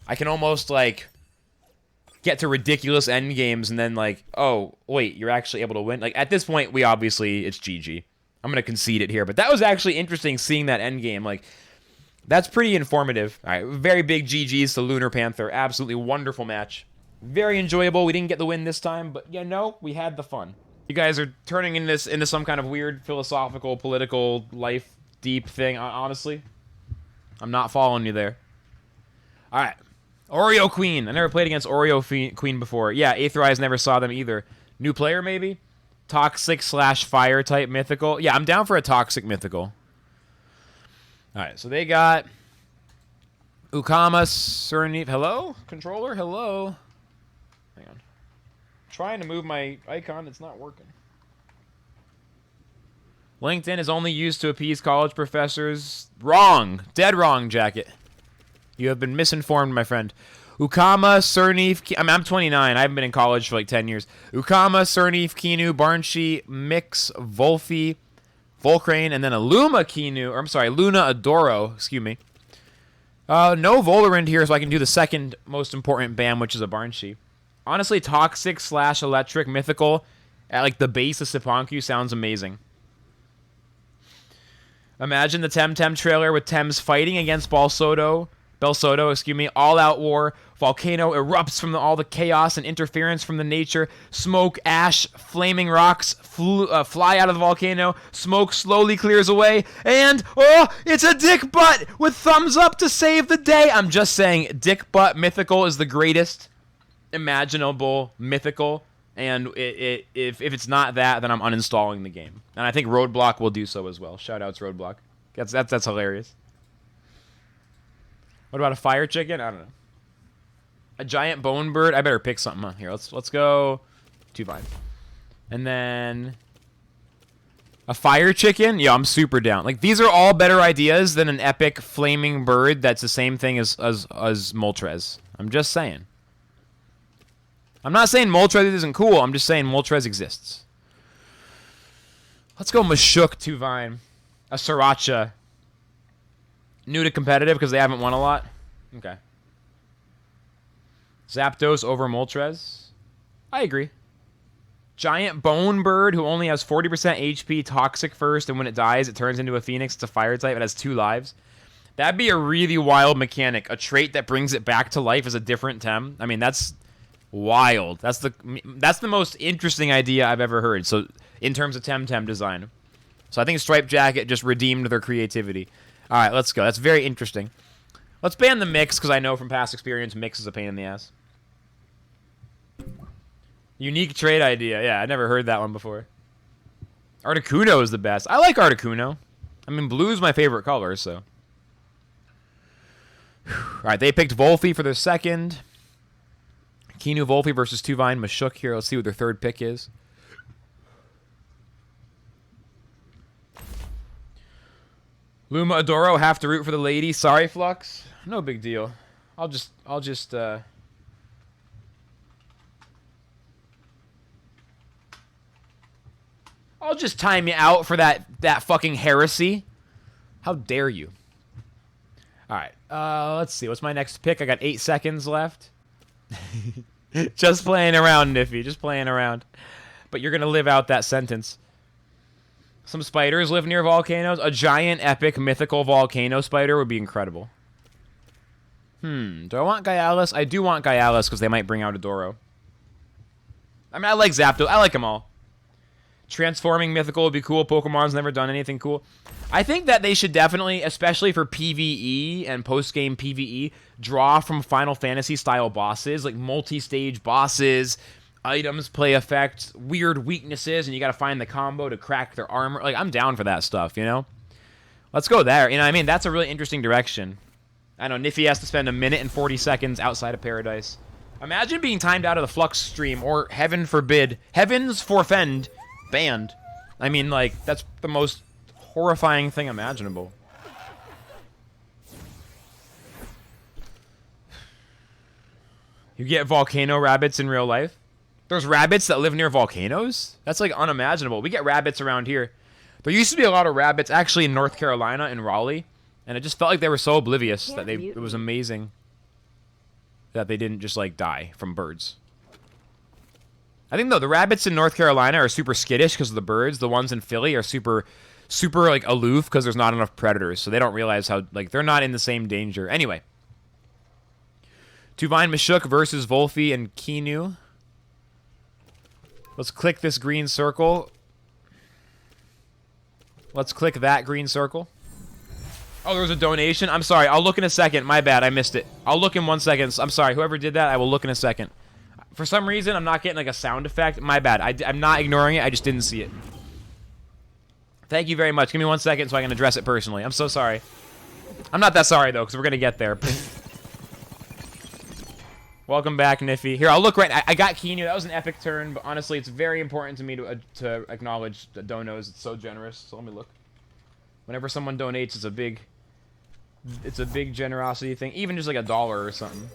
I can almost, like, get to ridiculous endgames and then, like, oh, wait, you're actually able to win? Like, at this point, we obviously, it's GG. I'm going to concede it here. But that was actually interesting seeing that endgame. Like, that's pretty informative. All right, very big GGs to Lunar Panther. Absolutely wonderful match. Very enjoyable. We didn't get the win this time, but yeah, no, we had the fun. You guys are turning into some kind of weird philosophical, political, life deep thing. Honestly, I'm not following you there. All right. Oreo Queen. I never played against Oreo Queen before. Yeah, Aetherized never saw them either. New player, maybe? Toxic/fire type mythical. Yeah, I'm down for a toxic mythical. All right, so they got Ukama Cernif. Hello? Controller? Hello? Hang on. I'm trying to move my icon. It's not working. LinkedIn is only used to appease college professors. Wrong. Dead wrong, Jacket. You have been misinformed, my friend. Ukama, Cernif, I'm 29. I haven't been in college for like 10 years. Ukama, Cernif, Kinu, Barnshi, Mix, Volfi, Volcrane, and then a Luma Kinu, or I'm sorry, Luna Adoro, excuse me. No Volarind here, so I can do the second most important BAM, which is a Barnshi. Honestly, Toxic/Electric Mythical at like the base of Siponku sounds amazing. Imagine the TemTem trailer with Tems fighting against Belsodo, excuse me, all-out war. Volcano erupts from all the chaos and interference from the nature. Smoke, ash, flaming rocks fly out of the volcano. Smoke slowly clears away. And, oh, it's a dick butt with thumbs up to save the day. I'm just saying, dick butt mythical is the greatest imaginable mythical. And if it's not that, then I'm uninstalling the game. And I think Roadblock will do so as well. Shoutouts Roadblock. That's hilarious. What about a fire chicken? I don't know. A giant bone bird? I better pick something. Here, let's go 2-5. And then a fire chicken? Yeah, I'm super down. Like, these are all better ideas than an epic flaming bird that's the same thing as Moltres. I'm just saying. I'm not saying Moltres isn't cool. I'm just saying Moltres exists. Let's go Mashuk 2-Vine. A Sriracha. New to competitive because they haven't won a lot. Okay. Zapdos over Moltres. I agree. Giant bone bird who only has 40% HP, toxic first, and when it dies, it turns into a phoenix. It's a fire type. It has 2 lives. That'd be a really wild mechanic. A trait that brings it back to life as a different Tem. I mean, that's wild. That's the most interesting idea I've ever heard. So in terms of TemTem design. So I think Striped Jacket just redeemed their creativity. All right, let's go. That's very interesting. Let's ban the Mix, because I know from past experience, Mix is a pain in the ass. Unique trade idea. Yeah, I never heard that one before. Articuno is the best. I like Articuno. I mean, blue's my favorite color, so. All right, they picked Volfi for their second. Kinu Volfi versus 2-Vine Mashuk here. Let's see what their third pick is. Luma Adoro, have to root for the lady. Sorry, Flux. No big deal. I'll just time you out for that fucking heresy. How dare you? All right. Let's see. What's my next pick? I got 8 seconds left. Just playing around, Niffy. Just playing around. But you're going to live out that sentence. Some spiders live near volcanoes. A giant, epic, mythical volcano spider would be incredible. Do I want Gaialis? I do want Gaialis because they might bring out Adoro. I mean, I like Zapdos. I like them all. Transforming mythical would be cool. Pokemon's never done anything cool. I think that they should definitely, especially for PvE and post-game PvE, draw from Final Fantasy-style bosses, like multi-stage bosses. Items play effect, weird weaknesses, and you gotta find the combo to crack their armor. Like, I'm down for that stuff, you know? Let's go there. You know what I mean? That's a really interesting direction. I know, Niffy has to spend 1 minute and 40 seconds outside of Paradise. Imagine being timed out of the Flux stream, or heaven forbid, heavens forfend, banned. I mean, like, that's the most horrifying thing imaginable. You get volcano rabbits in real life? There's rabbits that live near volcanoes? That's, like, unimaginable. We get rabbits around here. There used to be a lot of rabbits, actually, in North Carolina, in Raleigh. And it just felt like they were so oblivious that it was amazing that they didn't just, like, die from birds. I think, though, the rabbits in North Carolina are super skittish because of the birds. The ones in Philly are super, like, aloof because there's not enough predators. So they don't realize how, like, they're not in the same danger. Anyway. Tuvine Mashuk versus Volfi and Kinu. Let's click this green circle. Let's click that green circle. Oh, there was a donation? I'm sorry. I'll look in a second. My bad. I missed it. I'll look in 1 second. I'm sorry. Whoever did that, I will look in a second. For some reason, I'm not getting like a sound effect. My bad. I'm not ignoring it. I just didn't see it. Thank you very much. Give me 1 second so I can address it personally. I'm so sorry. I'm not that sorry, though, because we're going to get there. Welcome back, Niffy. Here, I'll look right now. I got Kinu. That was an epic turn, but honestly, it's very important to me to acknowledge the donos. It's so generous. So let me look. Whenever someone donates, it's a big generosity thing. Even just like $1 or something.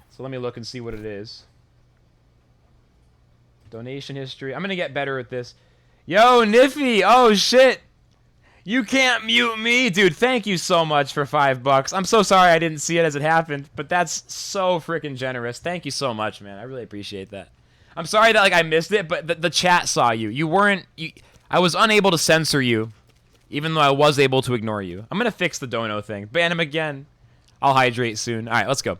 So let me look and see what it is. Donation history. I'm going to get better at this. Yo, Niffy! Oh, shit! You can't mute me! Dude, thank you so much for $5. I'm so sorry I didn't see it as it happened, but that's so freaking generous. Thank you so much, man. I really appreciate that. I'm sorry that like I missed it, but the chat saw you. You weren't... I was unable to censor you, even though I was able to ignore you. I'm going to fix the dono thing. Ban him again. I'll hydrate soon. Alright, let's go.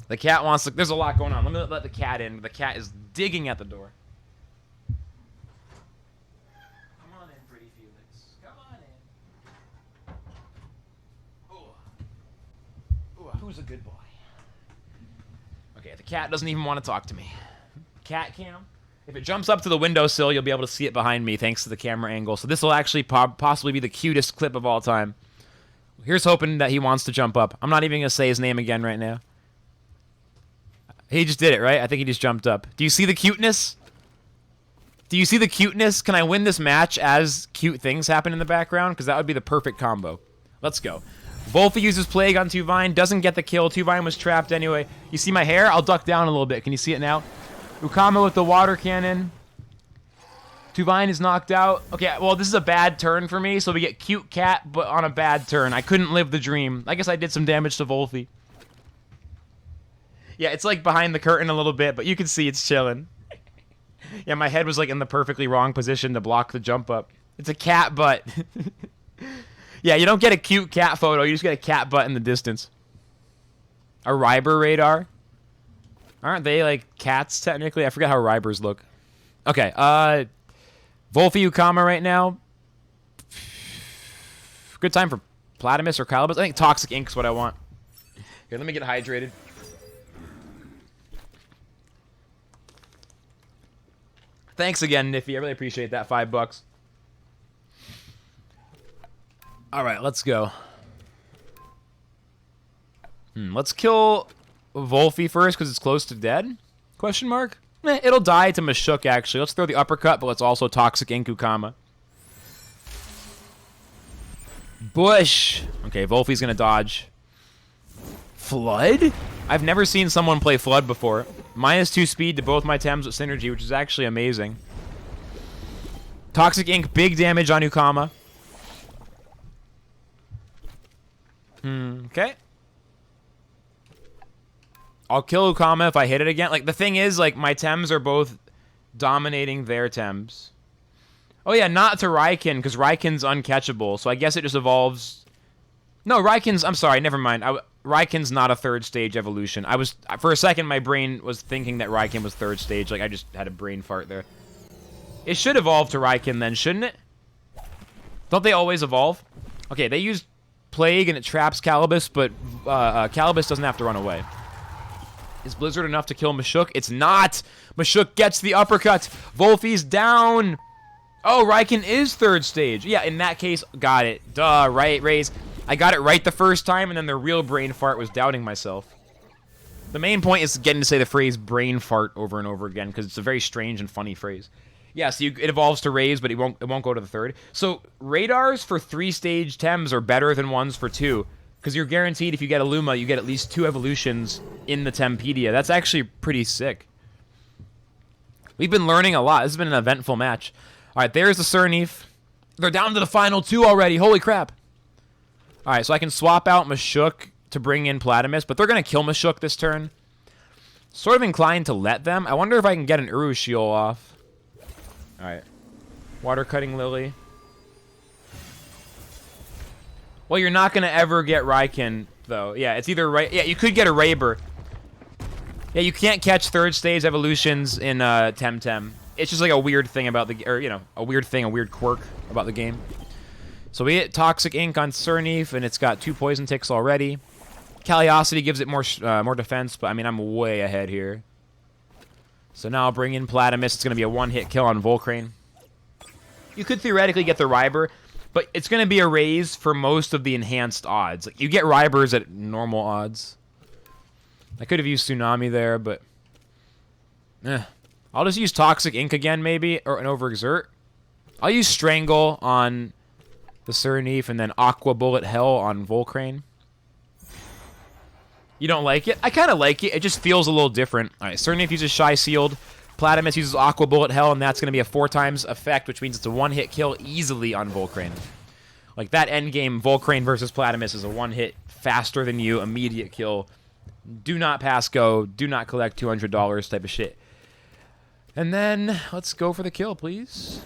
The cat wants to... There's a lot going on. Let me let the cat in. The cat is digging at the door. Come on in, pretty Felix. Come on in. Ooh. Ooh, who's a good boy? Okay, the cat doesn't even want to talk to me. Cat cam. If it jumps up to the windowsill, you'll be able to see it behind me thanks to the camera angle. So this will actually possibly be the cutest clip of all time. Here's hoping that he wants to jump up. I'm not even going to say his name again right now. He just did it, right? I think he just jumped up. Do you see the cuteness? Do you see the cuteness? Can I win this match as cute things happen in the background? Because that would be the perfect combo. Let's go. Volfi uses Plague on Tuvine. Doesn't get the kill. Tuvine was trapped anyway. You see my hair? I'll duck down a little bit. Can you see it now? Ukama with the water cannon. Tuvine is knocked out. Okay, well, this is a bad turn for me. So we get cute cat, but on a bad turn. I couldn't live the dream. I guess I did some damage to Volfi. Yeah, it's like behind the curtain a little bit, but you can see it's chilling. Yeah, my head was like in the perfectly wrong position to block the jump up. It's a cat butt. Yeah, you don't get a cute cat photo. You just get a cat butt in the distance. A Ryber radar? Aren't they like cats technically? I forget how Rybers look. Okay, Volfi Ukama right now. Good time for Platymus or Calibus. I think Toxic Ink's what I want. Here, let me get hydrated. Thanks again, Niffy. I really appreciate that $5. All right, let's go. Let's kill Volfi first because it's close to dead? Question mark? It'll die to Mashuk, actually. Let's throw the uppercut, but let's also Toxic Ink Ukama. Bush. Okay, Volfi's going to dodge. Flood? I've never seen someone play Flood before. -2 speed to both my Tems with Synergy, which is actually amazing. Toxic Ink, big damage on Ukama. Okay. I'll kill Ukama if I hit it again. Like, the thing is, like, my Tems are both dominating their Tems. Oh, yeah, not to Raiken, because Raiken's uncatchable, so I guess it just evolves... No, Raiken's... I'm sorry, never mind. Raiken's not a third stage evolution. For a second, my brain was thinking that Raiken was third stage. Like, I just had a brain fart there. It should evolve to Raiken then, shouldn't it? Don't they always evolve? Okay, they use Plague and it traps Calibus, but Calibus doesn't have to run away. Is Blizzard enough to kill Mashuk? It's not! Mashuk gets the uppercut! Volfi's down! Oh, Raiken is third stage. Yeah, in that case, got it. Duh, right, Raze. I got it right the first time, and then the real brain fart was doubting myself. The main point is getting to say the phrase brain fart over and over again, because it's a very strange and funny phrase. Yeah, so it evolves to Raze, but it won't go to the third. So radars for 3-stage Tems are better than ones for 2, because you're guaranteed if you get a Luma, you get at least 2 evolutions in the Tempedia. That's actually pretty sick. We've been learning a lot. This has been an eventful match. All right, there's the Cernif. They're down to the final 2 already. Holy crap. All right, so I can swap out Mashuk to bring in Platymus, but they're going to kill Mashuk this turn. Sort of inclined to let them. I wonder if I can get an Urushiol off. All right. Water Cutting Lily. Well, you're not going to ever get Raiken, though. Yeah, it's either... Yeah, you could get a Raber. Yeah, you can't catch third stage evolutions in TemTem. It's just like a weird thing about the, or you know, a weird quirk about the game. So we hit Toxic Ink on Cernif, and it's got 2 poison ticks already. Caliosity gives it more defense, but I mean, I'm way ahead here. So now I'll bring in Platamus. It's going to be a 1-hit kill on Volcrane. You could theoretically get the Ryber, but it's going to be a raise for most of the enhanced odds. Like, you get Rybers at normal odds. I could have used Tsunami there, but... I'll just use Toxic Ink again, maybe, or an Overexert. I'll use Strangle on the Cernif, and then Aqua Bullet Hell on Volcrane. You don't like it? I kind of like it. It just feels a little different. All right, Cernif uses Shy Sealed. Platamus uses Aqua Bullet Hell, and that's going to be a 4 times effect, which means it's a 1-hit kill easily on Volcrane. Like, that endgame Volcrane versus Platamus is a 1-hit, faster than you, immediate kill. Do not pass go. Do not collect $200 type of shit. And then, let's go for the kill, please.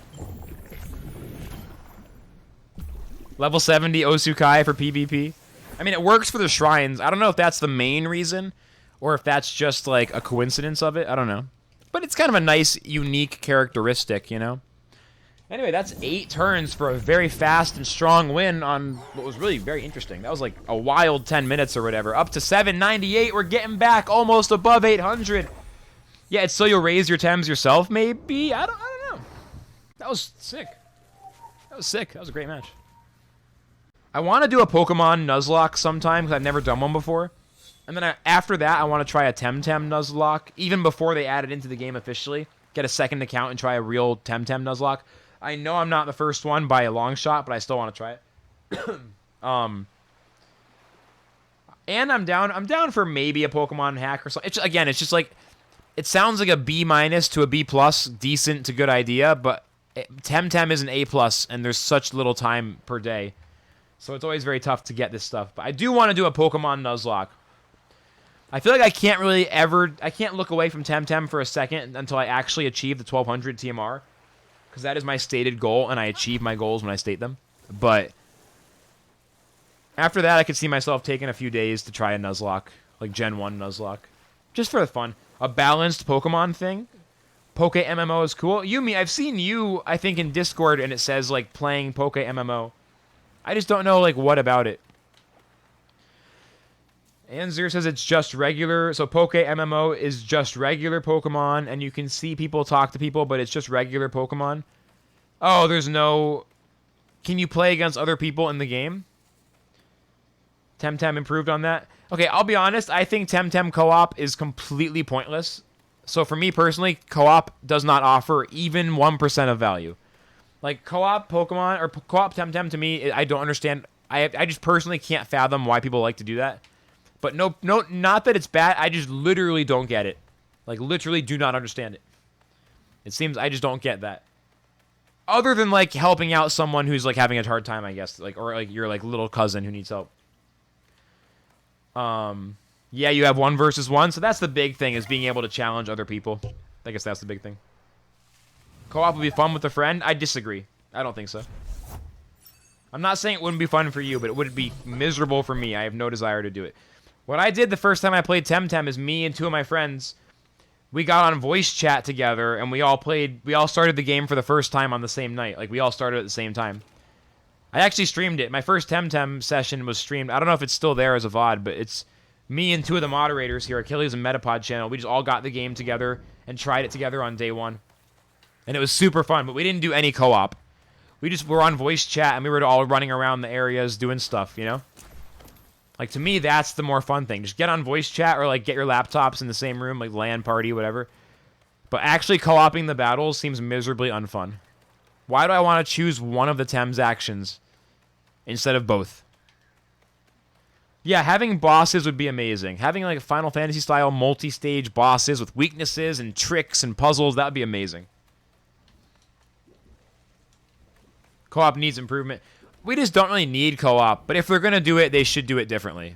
Level 70 Osukai for PvP. I mean, it works for the shrines. I don't know if that's the main reason, or if that's just, like, a coincidence of it. I don't know. But it's kind of a nice, unique characteristic, you know? Anyway, that's 8 turns for a very fast and strong win on what was really very interesting. That was like a wild 10 minutes or whatever. Up to 798. We're getting back almost above 800. Yeah, it's so you'll raise your Tems yourself, maybe? I don't know. That was sick. That was sick. That was a great match. I want to do a Pokemon Nuzlocke sometime, because I've never done one before. And then after that, I want to try a TemTem Nuzlocke, even before they add it into the game officially. Get a second account and try a real TemTem Nuzlocke. I know I'm not the first one by a long shot, but I still want to try it. And I'm down for maybe a Pokemon hack or something. It's just like, it sounds like a B- to a B+, decent to good idea, but TemTem is an A+, and there's such little time per day. So it's always very tough to get this stuff. But I do want to do a Pokemon Nuzlocke. I feel like I can't look away from TemTem for a second until I actually achieve the 1200 TMR. Because that is my stated goal, and I achieve my goals when I state them. But after that, I could see myself taking a few days to try a Nuzlocke. Like Gen 1 Nuzlocke. Just for the fun. A balanced Pokemon thing. Poke MMO is cool. I've seen you, I think, in Discord, and it says, like, playing Poke MMO. I just don't know, like, what about it. Anzir says it's just regular. So Poke MMO is just regular Pokemon, and you can see people talk to people, but it's just regular Pokemon. Oh, there's no... Can you play against other people in the game? TemTem improved on that. Okay, I'll be honest. I think TemTem co-op is completely pointless. So for me personally, co-op does not offer even 1% of value. Like, co-op Pokemon, or co-op TemTem to me, I don't understand. I just personally can't fathom why people like to do that. But no, not that it's bad. I just literally don't get it. Like, literally do not understand it. It seems I just don't get that. Other than, like, helping out someone who's, like, having a hard time, I guess. Like, or, like, your, like, little cousin who needs help. Yeah, you have 1 versus 1. So that's the big thing, is being able to challenge other people. I guess that's the big thing. Co-op would be fun with a friend? I disagree. I don't think so. I'm not saying it wouldn't be fun for you, but it would be miserable for me. I have no desire to do it. What I did the first time I played TemTem is me and 2 of my friends, we got on voice chat together, and we all started the game for the first time on the same night. Like, we all started at the same time. I actually streamed it. My first TemTem session was streamed. I don't know if it's still there as a VOD, but it's me and 2 of the moderators here, Achilles and Metapod channel. We just all got the game together and tried it together on day 1. And it was super fun, but we didn't do any co-op. We just were on voice chat, and we were all running around the areas doing stuff, you know? Like, to me, that's the more fun thing. Just get on voice chat, or, like, get your laptops in the same room, like LAN party, whatever. But actually co-oping the battles seems miserably unfun. Why do I want to choose one of the Tem's actions instead of both? Yeah, having bosses would be amazing. Having, like, Final Fantasy-style multi-stage bosses with weaknesses and tricks and puzzles, that would be amazing. Co-op needs improvement. We just don't really need co-op, but if they're going to do it, they should do it differently.